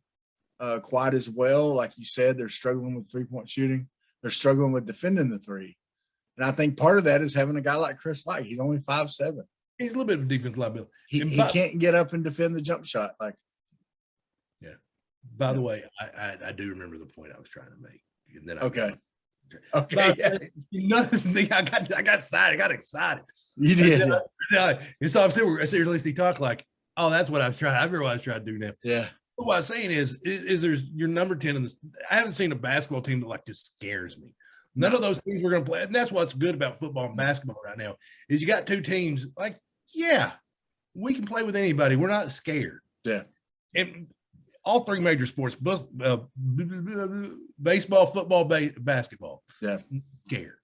quite as well. Like you said, they're struggling with 3-point shooting. They're struggling with defending the three. And I think part of that is having a guy like Chris Light. He's only 5'7". He's a little bit of a defense liability. He can't get up and defend the jump shot. Yeah. By the way, I do remember the point I was trying to make. And then okay. I got excited. You did. And so I'm seriously talk like, oh, that's what I was trying. I remember what I was trying to do now. Yeah. But what I was saying is there's your number 10 in this. I haven't seen a basketball team that just scares me. None of those teams we're going to play. And that's what's good about football and basketball right now is you got two teams we can play with anybody. We're not scared. Yeah. And all three major sports, baseball, football, basketball. Yeah. Scared.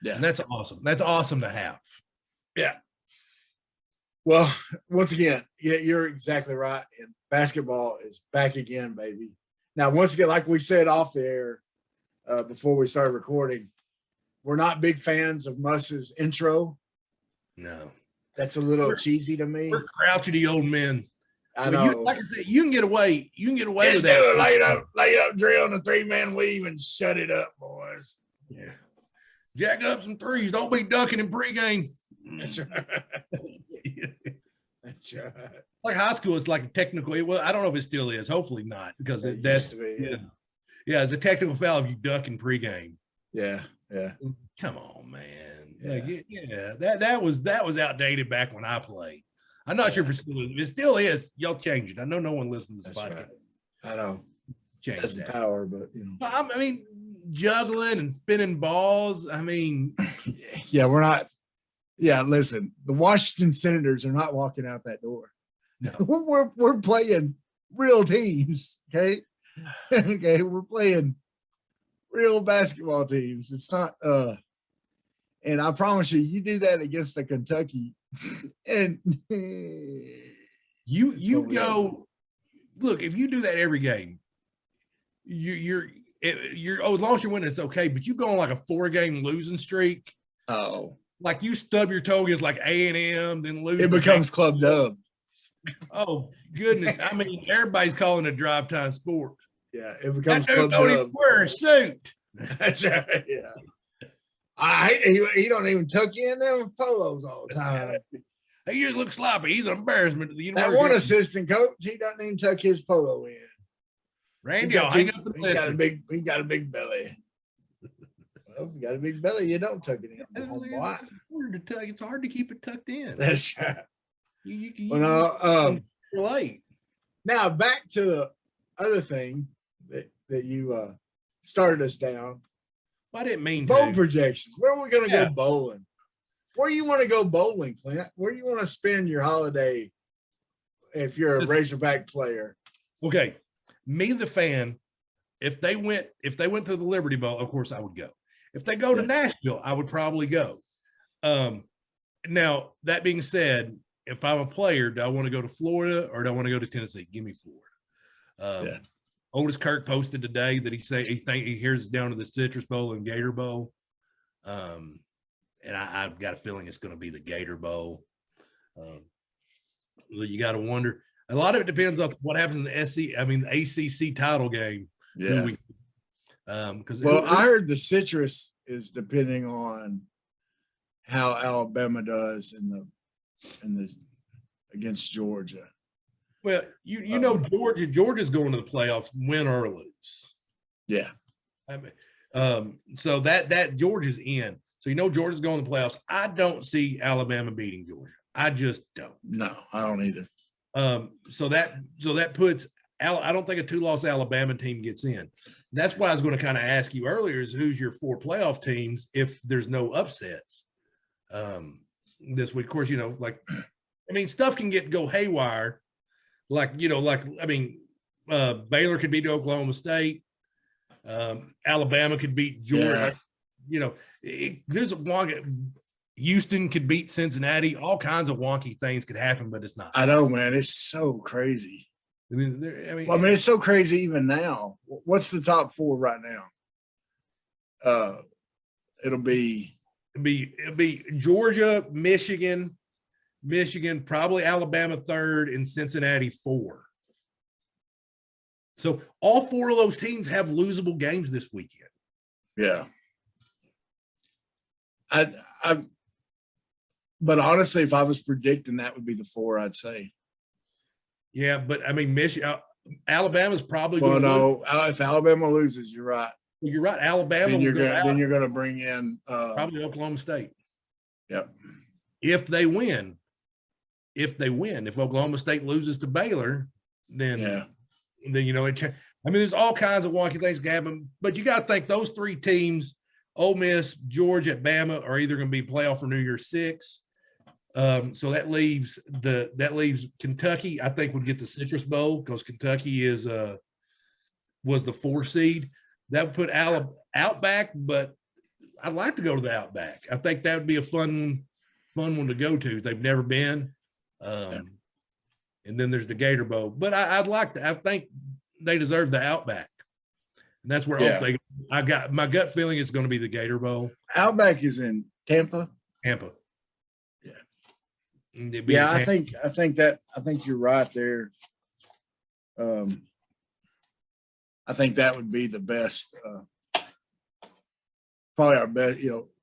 Yeah. And that's awesome. That's awesome to have. Yeah. Well, once again, you're exactly right. And basketball is back again, baby. Now, once again, like we said off the air before we started recording, we're not big fans of Muss's intro. No. That's a little cheesy to me. We're crotchety old men. I know. Like I said, you can get away with that. Lay up drill in the 3-man weave and shut it up, boys. Yeah. Jack up some threes. Don't be ducking in pregame. That's right. That's right. Like high school, it's like a technical. Well, I don't know if it still is. Hopefully not, because that's used to be, yeah, it's a technical foul if you duck in pregame. Yeah. Come on, man. Yeah. That was outdated back when I played. I'm not sure if it still is. Y'all change it. I know no one listens to this podcast. Right. I know. Change That's that. the power, but I mean, juggling and spinning balls. I mean, yeah, we're not. Yeah, listen, the Washington Senators are not walking out that door. No. We're playing real teams. Okay. Okay, we're playing real basketball teams. It's not and I promise you do that against the Kentucky and you go look, if you do that every game, you're as long as you're winning, it's okay. But you go on like a 4-game losing streak. Oh, like you stub your toe against like A&M, then lose. It becomes club dub. Oh goodness! I mean, everybody's calling it drive time sport. Yeah, it becomes that club dude don't dub. even wear a suit. That's right. Yeah. He don't even tuck in them polos all the time. He just looks sloppy. He's an embarrassment to the university. That one assistant coach, he doesn't even tuck his polo in. Randy, I'll hang up and listen. He got a big belly. Well, if you got a big belly, you don't tuck it in. It's hard to keep it tucked in. That's right. Relate. Now back to the other thing that you started us down. Well, I didn't mean bowl projections. Where are we going to go bowling? Where do you want to go bowling, Clint? Where do you want to spend your holiday if you're a Razorback player? Okay, me the fan. If they went to the Liberty Bowl, of course I would go. If they go to Nashville, I would probably go. Now that being said, if I'm a player, do I want to go to Florida or do I want to go to Tennessee? Give me Florida. Otis Kirk posted today that he hears it's down to the Citrus Bowl and Gator Bowl. And I've got a feeling it's going to be the Gator Bowl. So you got to wonder. A lot of it depends on what happens in the ACC title game. Yeah. Because I heard the Citrus is depending on how Alabama does in the against Georgia. Well, you know Georgia's going to the playoffs, win or lose. Yeah. I mean, so that Georgia's in. So Georgia's going to the playoffs. I don't see Alabama beating Georgia. I just don't. No, I don't either. So that puts I don't think a 2-loss Alabama team gets in. That's why I was going to kind of ask you earlier is who's your 4 playoff teams if there's no upsets this week. Of course, stuff can go haywire. Baylor could beat Oklahoma State. Alabama could beat Georgia. Yeah. There's a wonky. Houston could beat Cincinnati. All kinds of wonky things could happen, but it's not. I know, man. It's so crazy. It's so crazy even now. What's the top 4 right now? It'll be Georgia, Michigan, probably Alabama 3rd, and Cincinnati 4. So all 4 of those teams have losable games this weekend. Yeah. But honestly, if I was predicting, that would be the 4, I'd say. Yeah, but Michigan, Alabama's probably going to lose. If Alabama loses, you're right. Well, you're right. Alabama. Then you're going to bring in probably Oklahoma State. Yep. If they win, if Oklahoma State loses to Baylor, then there's all kinds of wonky things can happen. But you got to think those 3 teams, Ole Miss, Georgia, Bama, are either going to be playoff for New Year's 6. So that leaves Kentucky. I think would get the Citrus Bowl because Kentucky was the 4 seed. That would put Outback, but I'd like to go to the Outback. I think that would be a fun one to go to. They've never been. And then there's the Gator Bowl. But I think they deserve the Outback. And that's where I got my gut feeling it's going to be the Gator Bowl. Outback is in Tampa. Yeah. I think you're right there. I think that would be the best, probably our best,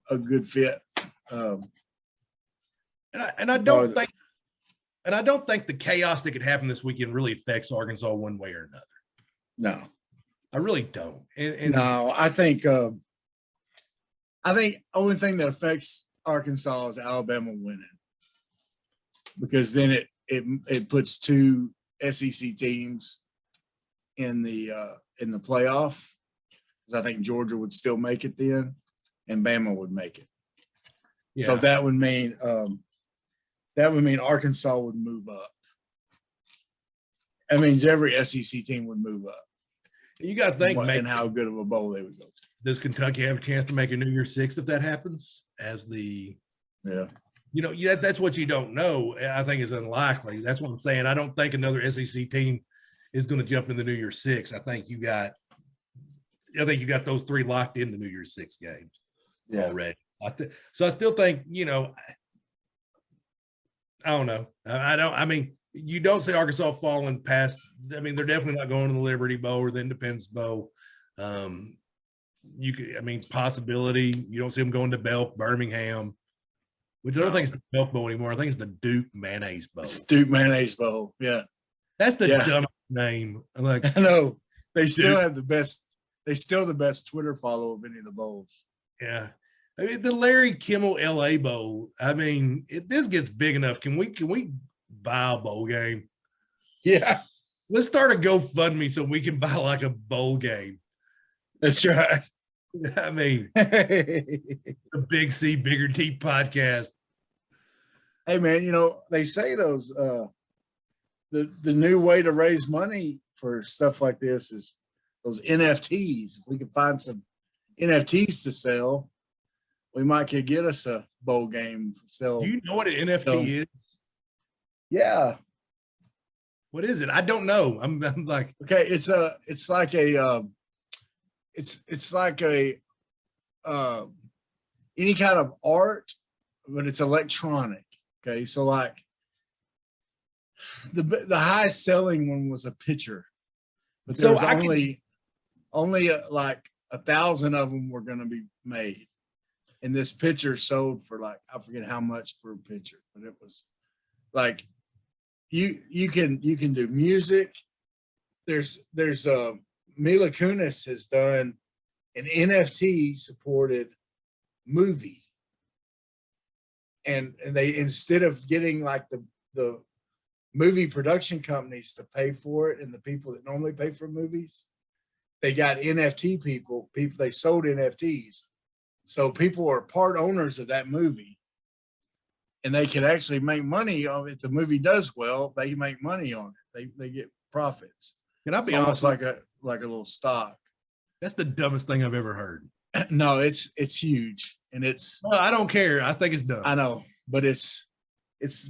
a good fit. And I don't think the chaos that could happen this weekend really affects Arkansas one way or another. No, I really don't. No, I think only thing that affects Arkansas is Alabama winning, because then it puts 2 SEC teams in the playoff, because I think Georgia would still make it then, and Bama would make it. Yeah. So that would mean Arkansas would move up. That means every SEC team would move up. You got to think, and how good of a bowl they would go to. Does Kentucky have a chance to make a New Year's 6 if that happens? That's what you don't know. I think is unlikely. That's what I'm saying. I don't think another SEC team is going to jump in the New Year's 6. I think you got those 3 locked in the New Year's 6 games already. So I still think, I don't know. You don't see Arkansas falling past. They're definitely not going to the Liberty Bowl or the Independence Bowl. Possibility. You don't see them going to Belk, Birmingham, which I don't think it's the Belk Bowl anymore. I think it's the Duke Mayonnaise Bowl. It's Duke Mayonnaise Bowl. Yeah. That's the dumbest name. I know. They still have the best. They still the best Twitter follow of any of the bowls. Yeah. The Larry Kimmel LA Bowl. This gets big enough. Can we buy a bowl game? Yeah. Let's start a GoFundMe so we can buy like a bowl game. That's right. The Big C, Bigger T podcast. Hey man, they say those the new way to raise money for stuff like this is those NFTs. If we can find some NFTs to sell, we might could get us a bowl game. Do you know what an NFT is? Yeah. What is it? I don't know. I'm like, okay, it's like a any kind of art, but it's electronic. Okay, so like the highest selling one was a picture, but there was only like 1,000 of them were going to be made, and this picture sold for like, I forget how much per picture, but it was like you can do music. There's Mila Kunis has done an NFT supported movie, and they, instead of getting like the movie production companies to pay for it and the people that normally pay for movies, they got NFT people, they sold NFTs. So people are part owners of that movie, and they can actually make money on it. If the movie does well, they make money on it. They get profits. Can I It's be almost honest? like a little stock. That's the dumbest thing I've ever heard. No, it's huge, and it's. Well, I don't care. I think it's dumb. I know, but it's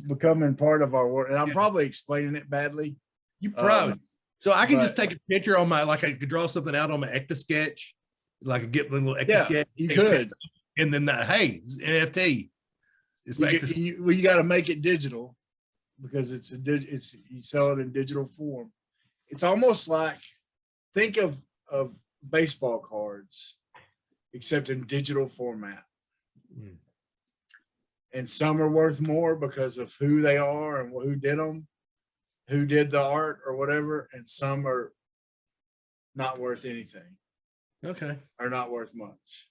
becoming part of our work, and I'm probably explaining it badly. You probably. So I can just but- take a picture on my, like I could draw something out on my Etch-a-Sketch, like a get little Etch-a-Sketch. Yeah, you could. And then hey, it's NFT. It's back to You got to make it digital, because it's you sell it in digital form. It's almost like, think of baseball cards, except in digital format. Mm. And some are worth more because of who they are and who did them, who did the art or whatever, and some are not worth anything, Okay. are not worth much.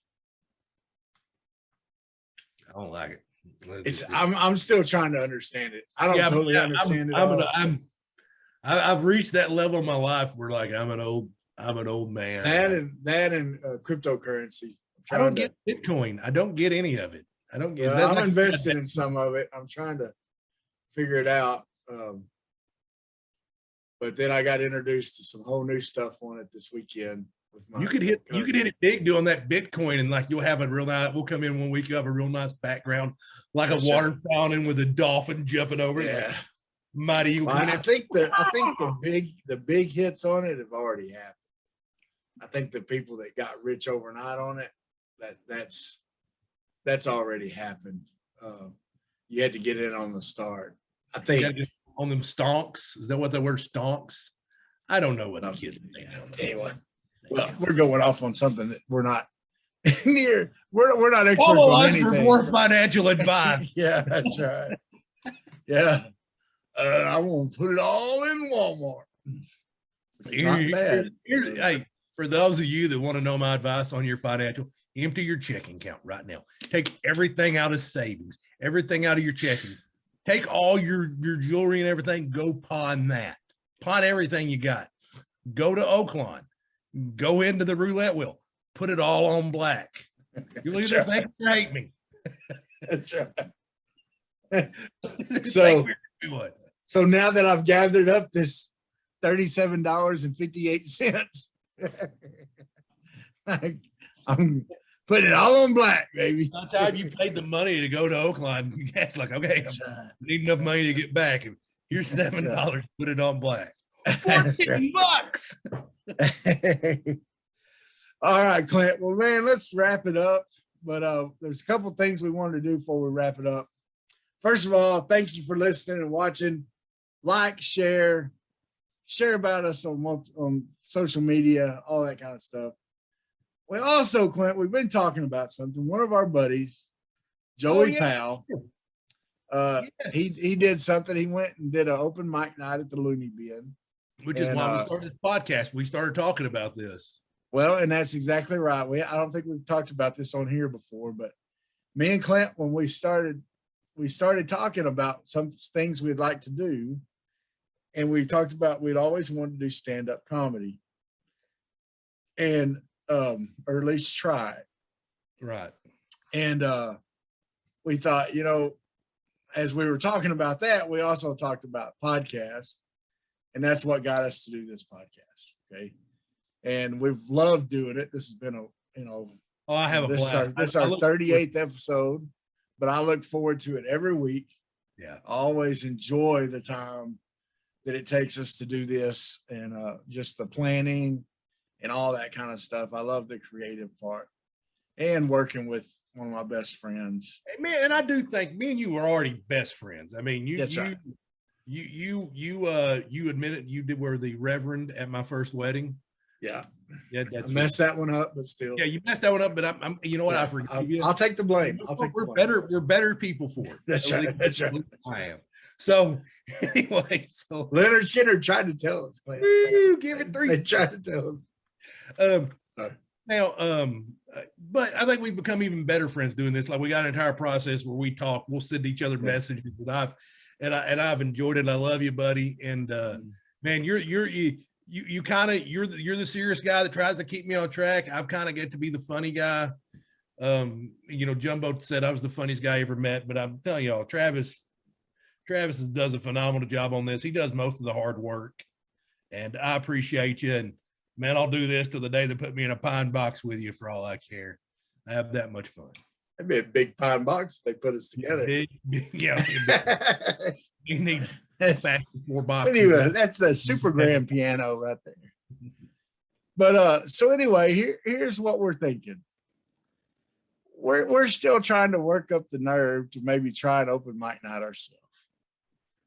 I don't like it. It's I'm still trying to understand it. I don't totally understand it. I've reached that level in my life where, like, I'm an old man. That and cryptocurrency. I don't get Bitcoin. I don't get any of it. I don't get. I'm invested in some of it. I'm trying to figure it out. But then I got introduced to some whole new stuff on it this weekend. You could hit it big doing that Bitcoin, and like you'll have a real nice. We'll come in one week, you have a real nice background, like a water fountain with a dolphin jumping over it. Yeah, mighty. well, I think the big hits on it have already happened. I think the people that got rich overnight on it, that's already happened. You had to get in on the start. I think on them stonks. Is that what the word stonks? I don't know what the kids think. Anyway, well, we're going off on something that we're not near. We're not experts Follow on us anything. for more financial advice. Yeah, that's right. Yeah, I want to put it all in Walmart. Not bad. Hey, for those of you that want to know my advice on your financial, empty your checking account right now. Take everything out of savings, everything out of your checking. Take all your jewelry and everything. Go pawn that. Pawn everything you got. Go to Oaklawn. Go into the roulette wheel. Put it all on black. You look at that thing, you hate me. That's right. So now that I've gathered up this $37.58, I'm putting it all on black, baby. By the time you paid the money to go to Oakland, it's like, okay, I need enough money to get back. And here's $7. Put it on black. $14. All right, Clint. Well, man, let's wrap it up. But there's a couple things we wanted to do before we wrap it up. First of all, thank you for listening and watching. Like, share about us on social media, all that kind of stuff. We also, Clint, we've been talking about something. One of our buddies, Joey Powell, he did something. He went and did an open mic night at the Looney Bin. Which is why we started this podcast. We started talking about this. Well, and that's exactly right. I don't think we've talked about this on here before, but me and Clint, when we started talking about some things we'd like to do, and we talked about we'd always wanted to do stand-up comedy, and or at least try it. Right. And we thought, as we were talking about that, we also talked about podcasts, and that's what got us to do this podcast. Okay. And we've loved doing it. This has been I have a blast. This is our 38th episode, but I look forward to it every week. Yeah. I always enjoy the time that it takes us to do this, and just the planning and all that kind of stuff. I love the creative part and working with one of my best friends. Hey, man, and I do think me and you were already best friends. I mean, you right. you admitted you were the reverend at my first wedding. Yeah. Yeah, I messed that one up, but still. Yeah, you messed that one up, but I'm you know what? I forgive you. I'll take the blame. We're better people for it. That's right. That's right. I am. So anyway, Leonard Skinner tried to tell us, Clint. Give it 3. They tried to tell us. Now, but I think we've become even better friends doing this. Like we got an entire process where we talk, we'll send each other messages, and I've enjoyed it. I love you, buddy. And man, you're the serious guy that tries to keep me on track. I've kind of get to be the funny guy. Jumbo said I was the funniest guy I ever met, but I'm telling y'all, Travis does a phenomenal job on this. He does most of the hard work, and I appreciate you. And man, I'll do this till the day they put me in a pine box with you for all I care. I have that much fun. That'd be a big pine box if they put us together. Yeah. You need more boxes. Anyway, that's a super grand piano right there. But so anyway, here's what we're thinking. We're still trying to work up the nerve to maybe try an open mic night ourselves.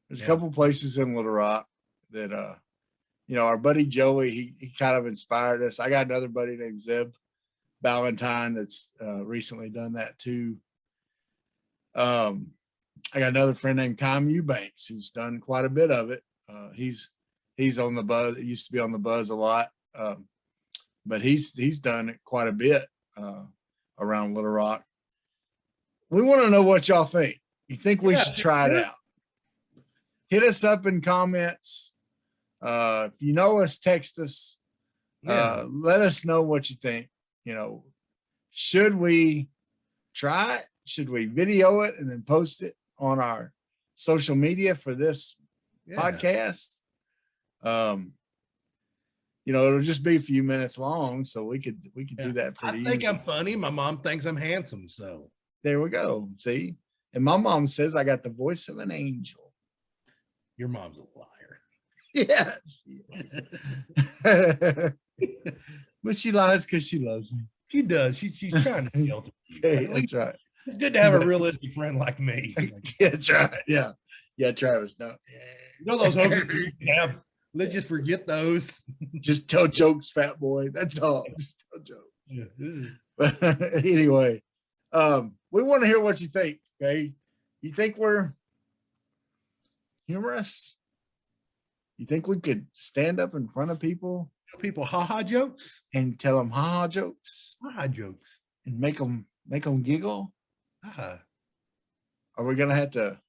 There's a couple places in Little Rock that our buddy Joey, he kind of inspired us. I got another buddy named Zeb Ballantyne that's recently done that too. I got another friend named Tom Eubanks who's done quite a bit of it. He's on the Buzz. He used to be on the Buzz a lot, but he's done it quite a bit around Little Rock. We want to know what y'all think. You think we should try it out? Hit us up in comments. If you know us, text us. Let us know what you think. Should we try it? Should we video it and then post it on our social media for this podcast? It'll just be a few minutes long, so we could do that pretty easy. I think I'm funny. My mom thinks I'm handsome, so there we go. See? And my mom says I got the voice of an angel. Your mom's a liar. Yeah. But she lies because she loves me. She does. She's trying to shelter you. Hey, that's right. It's good to have a realistic friend like me. That's right. Yeah. Yeah, Travis. No. Those hopes you can have. Let's just forget those. Just tell jokes, fat boy. That's all. Just tell jokes. Yeah. But anyway, we want to hear what you think. Okay. You think we're humorous? You think we could stand up in front of people? People ha-ha jokes? And tell them ha-ha jokes? Ha-ha jokes. And make them giggle? Uh-huh. Are we going to have to?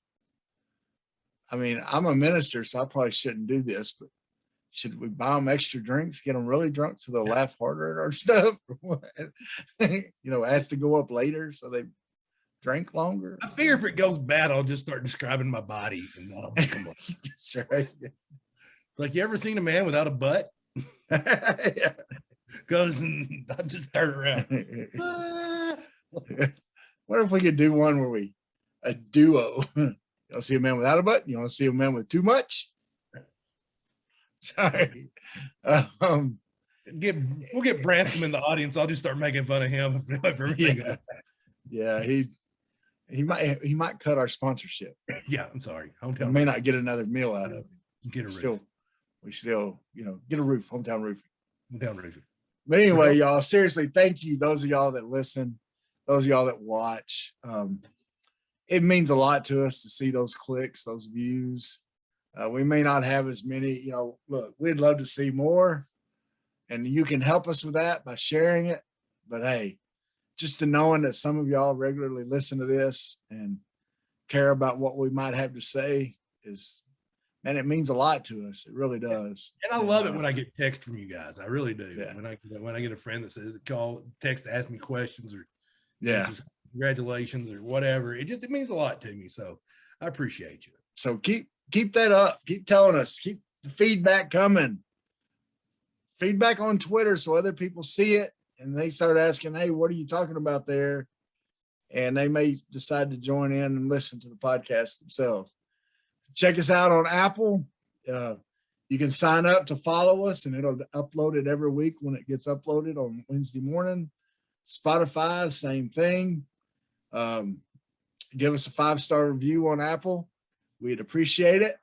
I mean, I'm a minister, so I probably shouldn't do this, but should we buy them extra drinks, get them really drunk so they'll laugh harder at our stuff? Ask to go up later so they drink longer? I figure if it goes bad, I'll just start describing my body and that'll become That's right. Like, you ever seen a man without a butt? Yeah. Goes, I'll just turn around. What if we could do one where a duo? You want to see a man without a butt? You want to see a man with too much? Sorry. We'll get Branscombe in the audience. I'll just start making fun of him. Yeah, he might cut our sponsorship. Yeah, I'm sorry. Hometown. We may not get another meal out of it. Get a roof. We still, get a roof. Hometown roofing. Hometown roofing. But anyway, y'all, seriously, thank you. Those of y'all that listen, those of y'all that watch. It means a lot to us to see those clicks, those views. We may not have as many, look, we'd love to see more, and you can help us with that by sharing it. But hey, just to knowing that some of y'all regularly listen to this and care about what we might have to say and it means a lot to us. It really does. And I love it when I get text from you guys. I really do. Yeah. When I get a friend that says text to ask me questions or congratulations or whatever, it means a lot to me. So I appreciate you. So keep that up. Keep telling us. Keep the feedback coming. Feedback on Twitter so other people see it and they start asking, hey, what are you talking about there? And they may decide to join in and listen to the podcast themselves. Check us out on Apple. You can sign up to follow us and it'll upload it every week when it gets uploaded on Wednesday morning. Spotify, same thing. Give us a 5-star review on Apple. We'd appreciate it.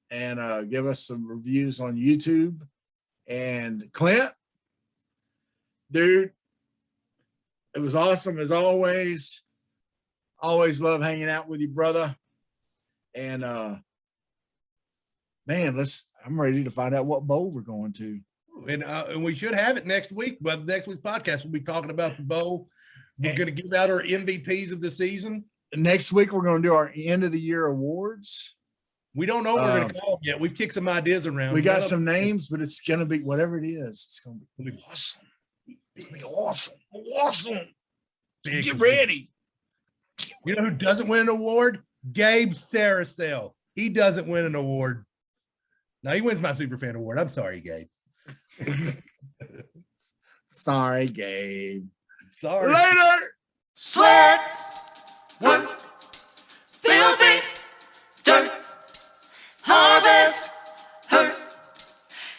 And give us some reviews on YouTube. And Clint, dude, it was awesome as always. Always love hanging out with you, brother. And man, I'm ready to find out what bowl we're going to. And we should have it next week. But next week's podcast, we'll be talking about the bowl. We're going to give out our MVPs of the season. Next week, we're going to do our end of the year awards. We don't know what we're going to call them yet. We've kicked some ideas around. We got some names, but it's going to be whatever it is. It's going to be awesome. It's going to be awesome. Awesome. Big. Get ready. You know who doesn't win an award? Gabe Saracel. He doesn't win an award. No, he wins my Superfan Award. I'm sorry, Gabe. Sorry, Gabe. Sorry. Later. Sweat, work, filthy, dirt, harvest, hurt,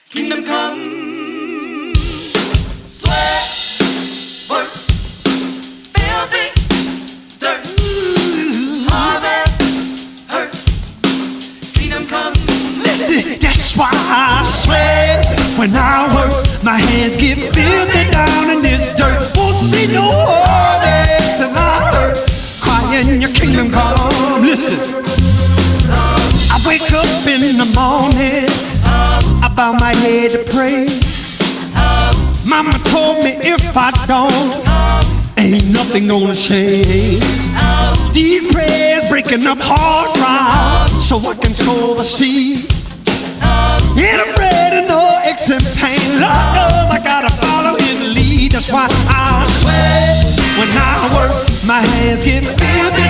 kingdom come. Sweat, work, filthy, dirt, harvest, hurt, kingdom come. Listen, that's why I sweat when I work. My hands get filthy down in this dirt. Won't see no harvest till I hurt. Crying your kingdom come. Listen, I wake up in the morning, I bow my head to pray. Mama told me if I don't, ain't nothing gonna change. These prayers breaking up hard ground so I can sow the seed. Ain't afraid of no aches and pain. Lord knows I gotta follow his lead. That's why I sweat when I work. My hands get filthy